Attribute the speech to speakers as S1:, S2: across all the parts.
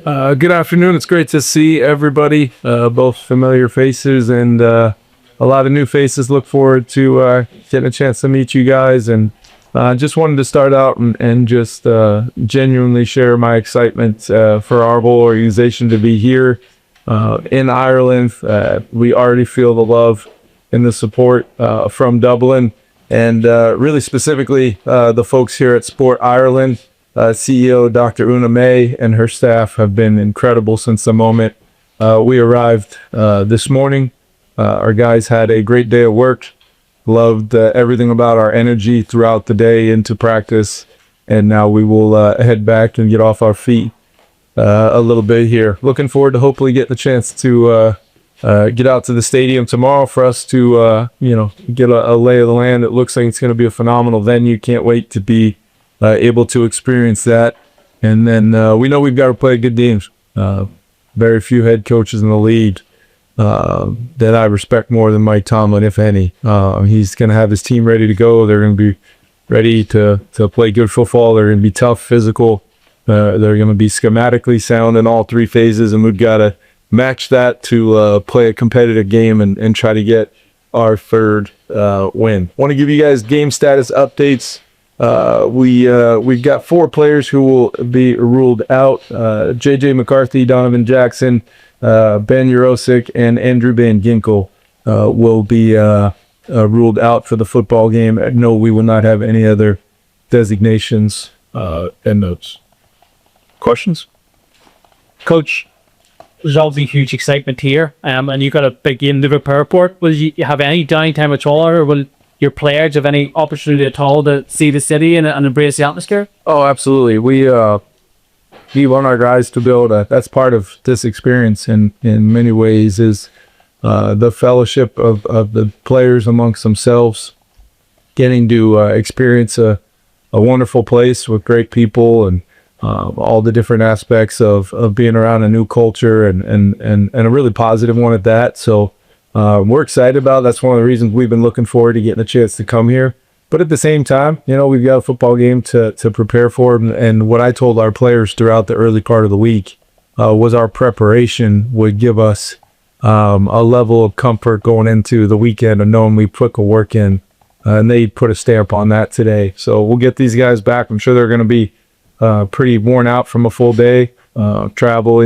S1: Good afternoon. It's great to see everybody, both familiar faces and a lot of new faces. Look forward to getting a chance to meet you guys. And just wanted to start out and just genuinely share my excitement for our whole organization to be here in Ireland. We already feel the love and the support from Dublin, and really specifically the folks here at Sport Ireland. CEO Dr. Una May and her staff have been incredible since the moment we arrived this morning. Our guys had a great day of work, loved everything about our energy throughout the day into practice, and now we will head back and get off our feet a little bit here. Looking forward to hopefully getting the chance to get out to the stadium tomorrow for us to get a lay of the land. It looks like it's going to be a phenomenal venue. Can't wait to be able to experience that. And then we know we've got to play good games. Very few head coaches in the league that I respect more than Mike Tomlin, if any. He's going to have his team ready to go. They're going to be ready to play good football. They're going to be tough, physical. They're going to be schematically sound in all three phases, and we've got to match that to play a competitive game and try to get our third win. Want to give you guys game status updates. We've got 4 players who will be ruled out. JJ McCarthy, Donovan Jackson, Ben Urosic, and Andrew Van Ginkel will be ruled out for the football game. No, we will not have any other designations and notes. Questions?
S2: Coach, there's obviously huge excitement here, and you've got a big game, Liverpool Airport. Will you have any downtime at all, or will your players have any opportunity at all to see the city and embrace the atmosphere?
S1: Oh, absolutely. We want our guys to build that's part of this experience in many ways is the fellowship of the players amongst themselves, getting to experience a wonderful place with great people and all the different aspects of being around a new culture and a really positive one at that. So we're excited about it. That's one of the reasons we've been looking forward to getting a chance to come here. But at the same time, we've got a football game to prepare for. And what I told our players throughout the early part of the week was our preparation would give us a level of comfort going into the weekend and knowing we put the work in. And they put a stamp on that today. So we'll get these guys back. I'm sure they're going to be pretty worn out from a full day, travel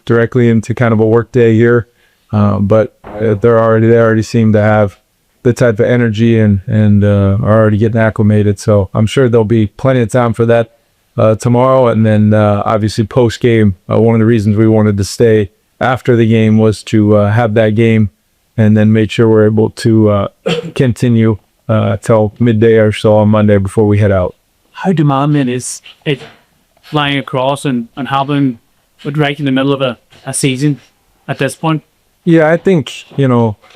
S1: directly into kind of a work day here. But they already seem to have the type of energy and are already getting acclimated. So I'm sure there'll be plenty of time for that tomorrow. And then obviously post game, one of the reasons we wanted to stay after the game was to have that game and then make sure we're able to continue till midday or so on Monday before we head out.
S2: How demanding is it flying across and having it right in the middle of a season at this point?
S1: Yeah, I think,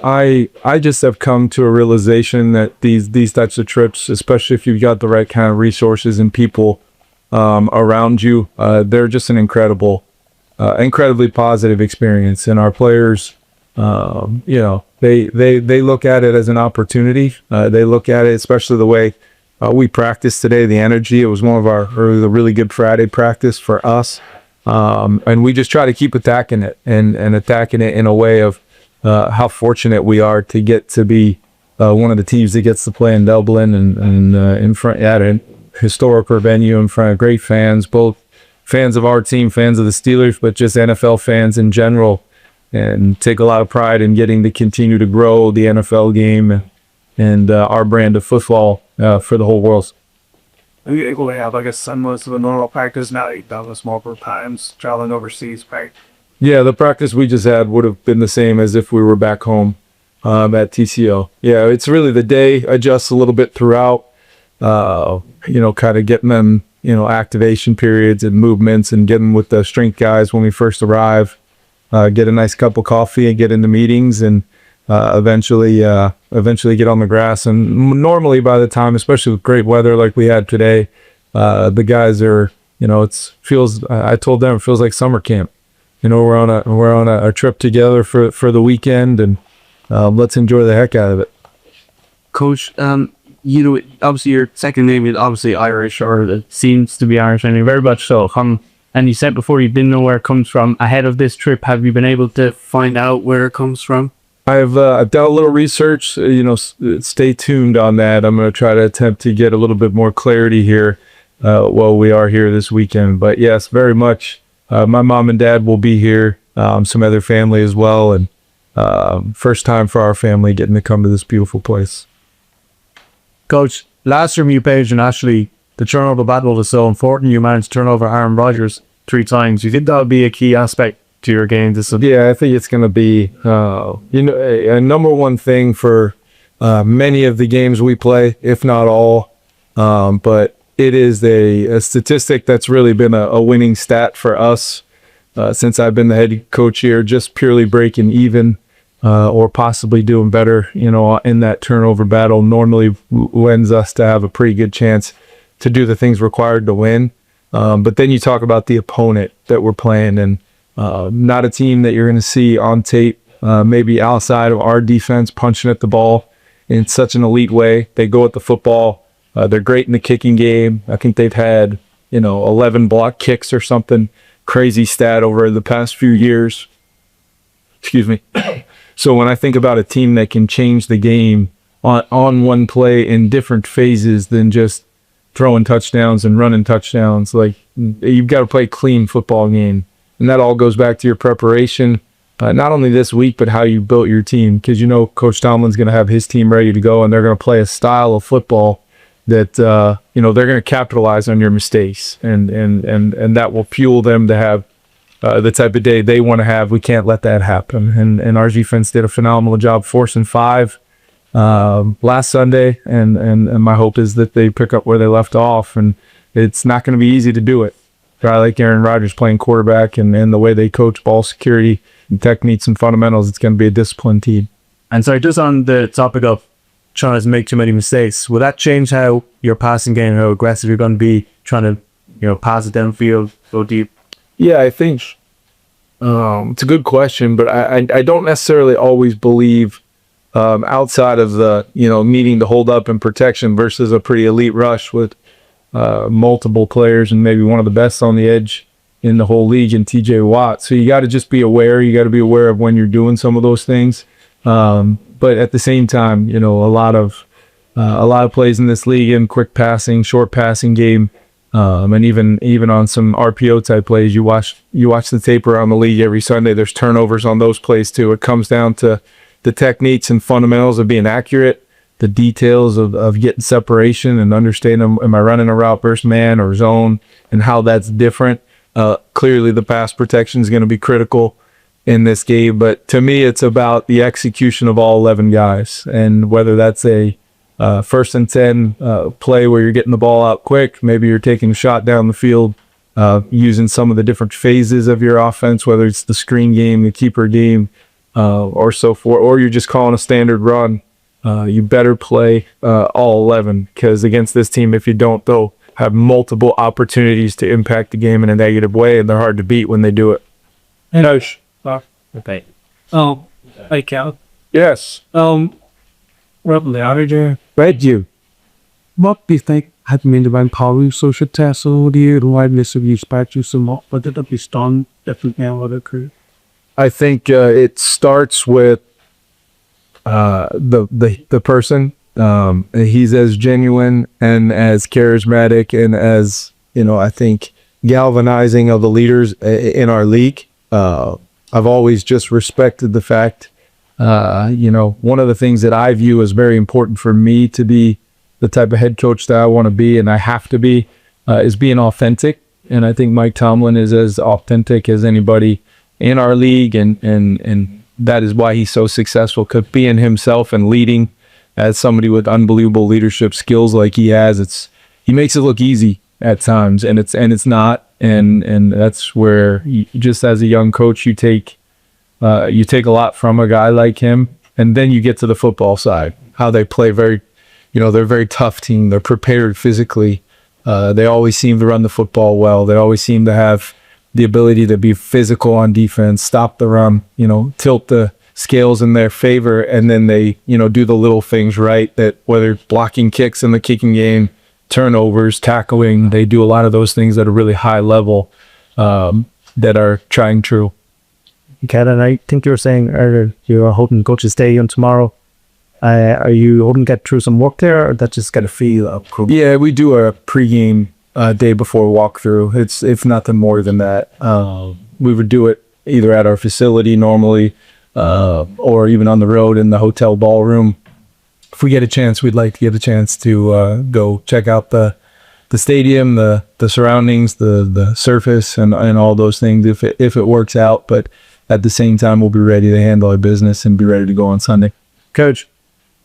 S1: I just have come to a realization that these types of trips, especially if you've got the right kind of resources and people around you, they're just an incredibly positive experience. And our players, they look at it as an opportunity. They look at it, especially the way we practiced today, the energy. It was one of our really good Friday practice for us. And we just try to keep attacking it and attacking it in a way of how fortunate we are to get to be one of the teams that gets to play in Dublin and in front at a historical venue in front of great fans, both fans of our team, fans of the Steelers, but just NFL fans in general, and take a lot of pride in getting to continue to grow the NFL game and our brand of football for the whole world.
S3: Are you able to have like a similar to the normal practice now that you've done this multiple times, traveling overseas, right?
S1: Yeah, the practice we just had would have been the same as if we were back home at TCO. Yeah, it's really the day adjusts a little bit throughout, kind of getting them, activation periods and movements and getting with the strength guys when we first arrive, get a nice cup of coffee and get into meetings and eventually get on the grass. And normally by the time, especially with great weather like we had today, the guys are, I told them it feels like summer camp. We're on a trip together for the weekend, and let's enjoy the heck out of it.
S4: Coach, obviously your second name is obviously Irish, or it seems to be Irish, and very much so.
S2: and you said before you didn't know where it comes from. Ahead of this trip, have you been able to find out where it comes from?
S1: I've done a little research. Stay tuned on that. I'm going to try to attempt to get a little bit more clarity here while we are here this weekend. But yes, very much. My mom and dad will be here. Some other family as well, and first time for our family getting to come to this beautiful place.
S4: Coach, last time you played internationally, the turnover battle was so important. You managed to turn over Aaron Rodgers 3 times. You think that would be a key aspect to your game?
S1: Yeah, I think it's going to be a number one thing for many of the games we play, if not all. But it is a statistic that's really been a winning stat for us since I've been the head coach here, just purely breaking even or possibly doing better, in that turnover battle normally lends us to have a pretty good chance to do the things required to win. But then you talk about the opponent that we're playing, and not a team that you're going to see on tape, maybe outside of our defense punching at the ball in such an elite way. They go at the football. They're great in the kicking game. I think they've had, 11 block kicks or something crazy stat over the past few years. Excuse me. So when I think about a team that can change the game on one play in different phases than just throwing touchdowns and running touchdowns, like you've got to play a clean football game. And that all goes back to your preparation, not only this week, but how you built your team. Because Coach Tomlin's going to have his team ready to go, and they're going to play a style of football that they're going to capitalize on your mistakes, and that will fuel them to have the type of day they want to have. We can't let that happen. And our defense did a phenomenal job forcing 5 last Sunday, and my hope is that they pick up where they left off. And it's not going to be easy to do it. A guy like Aaron Rodgers playing quarterback and the way they coach ball security and techniques and fundamentals, it's going to be a disciplined team.
S4: And so just on the topic of trying to make too many mistakes, will that change how your passing game, how aggressive you're going to be trying to, pass it downfield, go deep?
S1: Yeah, I think it's a good question, but I don't necessarily always believe outside of the, needing to hold up and protection versus a pretty elite rush with multiple players and maybe one of the best on the edge in the whole league in TJ Watt. So you got to just be aware. You got to be aware of when you're doing some of those things. But at the same time, a lot of plays in this league in quick passing, short passing game, and even on some RPO type plays, you watch the tape around the league every Sunday. There's turnovers on those plays too. It comes down to the techniques and fundamentals of being accurate, the details of getting separation and understanding, am I running a route versus man or zone, and how that's different. Clearly the pass protection is going to be critical in this game, but to me it's about the execution of all 11 guys, and whether that's a 1st and 10 play where you're getting the ball out quick, maybe you're taking a shot down the field, using some of the different phases of your offense, whether it's the screen game, the keeper game, or so forth, or you're just calling a standard run. You better play all 11, because against this team, if you don't, they'll have multiple opportunities to impact the game in a negative way, and they're hard to beat when they do it.
S3: Coach.
S2: Okay.
S3: Hey, Cal.
S1: Yes.
S3: Roughly, how did you?
S1: Thank you.
S3: What do you think had been the power social test over the year? Why this of you expect you so much? But did it be done differently than what occurred?
S1: I think it starts with the person. He's as genuine and as charismatic and as, I think galvanizing of the leaders in our league. I've always just respected the fact, one of the things that I view as very important for me to be the type of head coach that I want to be, and I have to be, is being authentic. And I think Mike Tomlin is as authentic as anybody in our league, and that is why he's so successful, because being himself and leading as somebody with unbelievable leadership skills like he has, he makes it look easy at times, and it's not. And that's where just as a young coach, you take a lot from a guy like him. And then you get to the football side, how they play they're a very tough team. They're prepared physically. They always seem to run the football well. They always seem to have the ability to be physical on defense, stop the run, tilt the scales in their favor. And then they, do the little things right, that whether blocking kicks in the kicking game, turnovers, tackling, they do a lot of those things at a really high level. that are trying true.
S4: Ken, and I think you were saying earlier you are hoping coach to stay on tomorrow. Are you hoping to get through some work there, or that just get a feel of crew?
S1: Yeah, we do a pregame day before walkthrough. It's nothing more than that. We would do it either at our facility normally, or even on the road in the hotel ballroom. If we get a chance, we'd like to get a chance to go check out the stadium, the surroundings, the surface, and all those things if it works out. But at the same time, we'll be ready to handle our business and be ready to go on Sunday.
S5: Coach,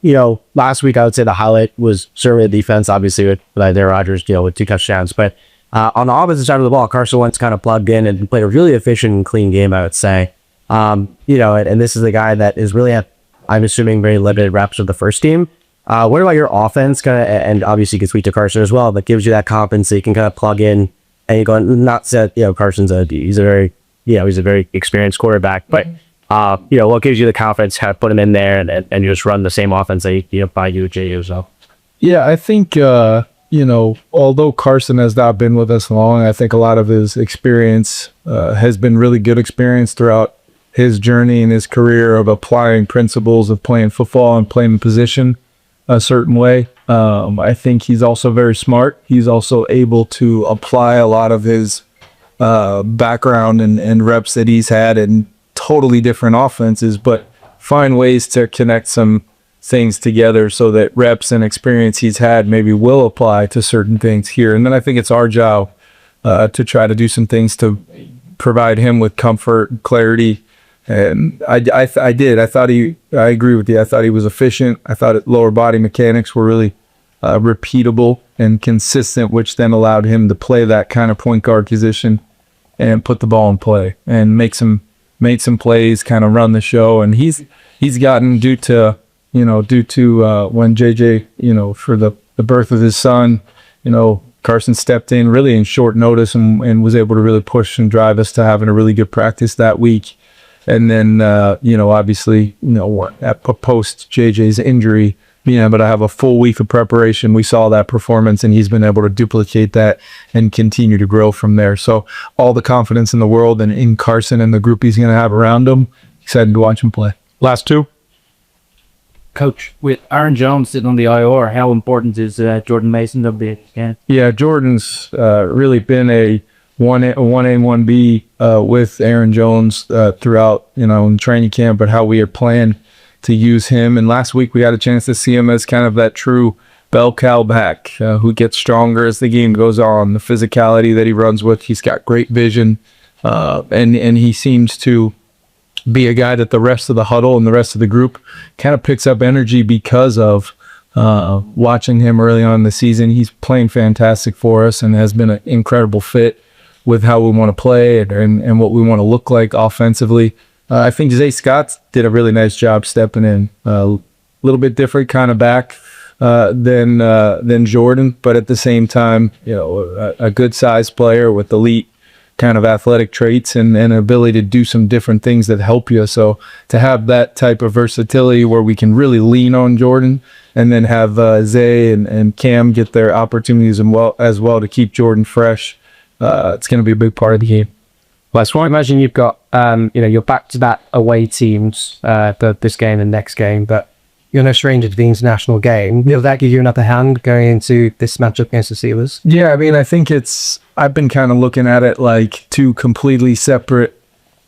S5: last week I would say the highlight was certainly the defense, obviously with Aaron Rodgers, with 2 touchdowns. But on the opposite side of the ball, Carson Wentz kind of plugged in and played a really efficient and clean game, I would say. And this is a guy that is really I'm assuming, very limited reps with the first team. What about your offense? And obviously you can speak to Carson as well, but gives you that confidence so you can kind of plug in and you go, not that, Carson's he's a very experienced quarterback, but what gives you the confidence to put him in there and you just run the same offense that by JU? So
S1: yeah, I think although Carson has not been with us long, I think a lot of his experience has been really good experience throughout his journey and his career of applying principles of playing football and playing the position a certain way. I think he's also very smart. He's also able to apply a lot of his background and reps that he's had in totally different offenses, but find ways to connect some things together so that reps and experience he's had maybe will apply to certain things here. And then I think it's our job to try to do some things to provide him with comfort, clarity. And I agree with you. I thought he was efficient. I thought lower body mechanics were really repeatable and consistent, which then allowed him to play that kind of point guard position and put the ball in play and made some plays, kind of run the show. And he's gotten due to when JJ, for the birth of his son, Carson stepped in really in short notice and was able to really push and drive us to having a really good practice that week. And then, obviously, at post JJ's injury, being able to have a full week of preparation, we saw that performance and he's been able to duplicate that and continue to grow from there. So all the confidence in the world and in Carson and the group he's going to have around him, excited to watch him play.
S4: Last two.
S2: Coach, with Aaron Jones sitting on the IR, how important is Jordan Mason to be again?
S1: Yeah, Jordan's really been a 1A, 1B with Aaron Jones throughout, in training camp, but how we are planning to use him. And last week we had a chance to see him as kind of that true bell cow back who gets stronger as the game goes on. The physicality that he runs with, he's got great vision, and he seems to be a guy that the rest of the huddle and the rest of the group kind of picks up energy because of watching him early on in the season. He's playing fantastic for us and has been an incredible fit with how we want to play and what we want to look like offensively. I think Zay Scott did a really nice job stepping in. A little bit different kind of back than Jordan, but at the same time, a good sized player with elite kind of athletic traits and an ability to do some different things that help you. So to have that type of versatility where we can really lean on Jordan and then have Zay and Cam get their opportunities as well to keep Jordan fresh, it's going to be a big part of the game.
S6: Last one. I imagine you've got, your back-to-back away teams, this game and next game, but you're no stranger to the international game. Will that give you an upper hand going into this matchup against the Steelers?
S1: Yeah, I think I've been kind of looking at it like two completely separate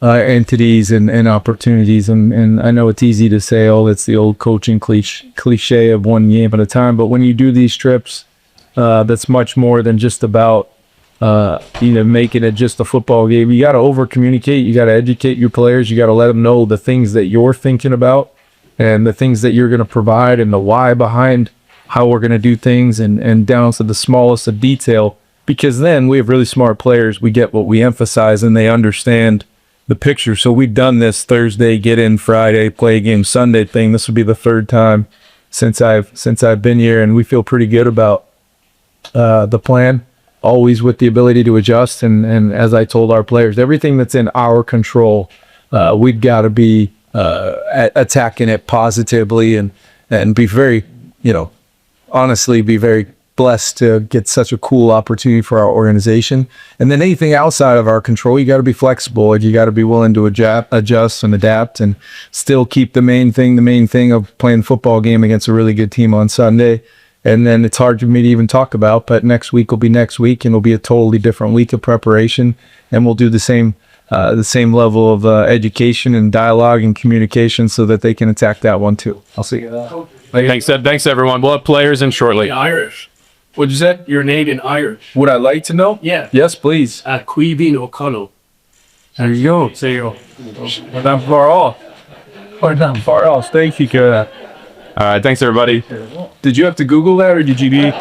S1: entities and opportunities. And I know it's easy to say, it's the old coaching cliche of one game at a time. But when you do these trips, that's much more than just about making it just a football game. You got to over communicate. You got to educate your players. You got to let them know the things that you're thinking about and the things that you're going to provide and the why behind how we're going to do things and down to the smallest of detail, because then we have really smart players. We get what we emphasize and they understand the picture. So we've done this Thursday, get in Friday, play a game Sunday thing. This will be the third time since I've been here, and we feel pretty good about the plan, always with the ability to adjust. And as I told our players, everything that's in our control, we've got to be attacking it positively and be very, honestly, be very blessed to get such a cool opportunity for our organization. And then anything outside of our control, you got to be flexible and you got to be willing to adjust and adapt and still keep the main thing of playing football game against a really good team on Sunday. And then it's hard for me to even talk about, but next week will be next week, and it'll be a totally different week of preparation, and we'll do the same level of education and dialogue and communication so that they can attack that one too. I'll see you.
S7: Thanks, Ed. Thanks, everyone. We'll have players in shortly.
S8: Irish.
S1: What'd you say?
S8: Your name in Irish.
S1: Would I like to know?
S8: Yeah.
S1: Yes, please.
S8: Cuivin O'Connell.
S1: There you go.
S8: There you go.
S1: We're not far off. We're not far off. Thank you, Kara.
S7: All right. Thanks, everybody.
S1: Did you have to Google that, or did you need?